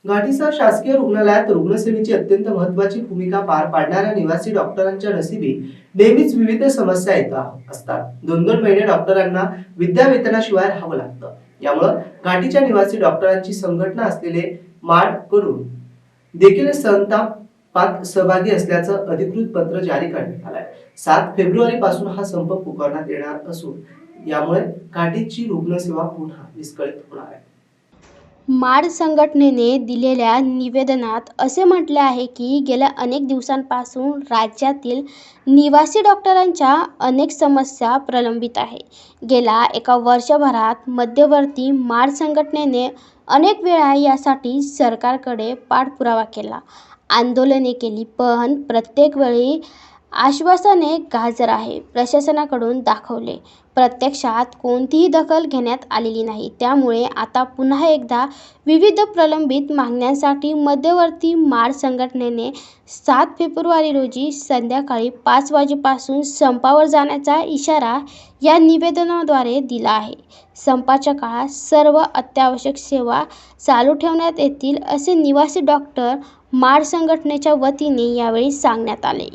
घाटीचा शासकीय रुग्णालयात रुग्णसेवेची अत्यंत महत्त्वाची भूमिका पार पाडणाऱ्या निवासी डॉक्टरांच्या नशिबी नेहमीच विविध समस्या येत असतात। 2-2 महिने डॉक्टरांना विद्यावेतनाशिवाय राहावं लागतं। यामुळे घाटीच्या निवासी डॉक्टरांची संघटना असलेले माड करून देखील संतापात सहभागी असल्याचं अधिकृत पत्र जारी करण्यात आलंय। 7 फेब्रुवारी पासून हा संप पुकारण्यात येणार असून यामुळे घाटीची रुग्णसेवा पुन्हा विस्कळीत होणार आहे। माड संघटनेने दिलेल्या निवेदनात असे म्हटले आहे की गेल्या अनेक दिवसांपासून राज्यातील निवासी डॉक्टरांच्या अनेक समस्या प्रलंबित आहे। गेल्या एका वर्षभरात मध्यवर्ती माड संघटनेने अनेक वेळा यासाठी सरकारकडे पाठपुरावा केला, आंदोलने केली, पण प्रत्येक वेळी आश्वासने गाजर आहे प्रशासनाकडून दाखवले, प्रत्यक्षात कोणतीही दखल घेण्यात आलेली नाही। त्यामुळे आता पुन्हा एकदा विविध प्रलंबित मागण्यांसाठी मध्यवर्ती माड संघटनेने 7 फेब्रुवारी रोजी संध्याकाळी 5 वाजेपासून संपावर जाण्याचा इशारा या निवेदनाद्वारे दिला आहे। संपाच्या काळात सर्व अत्यावश्यक सेवा चालू ठेवण्यात येतील असे निवासी डॉक्टर माड संघटनेच्या वतीने यावेळी सांगण्यात आले।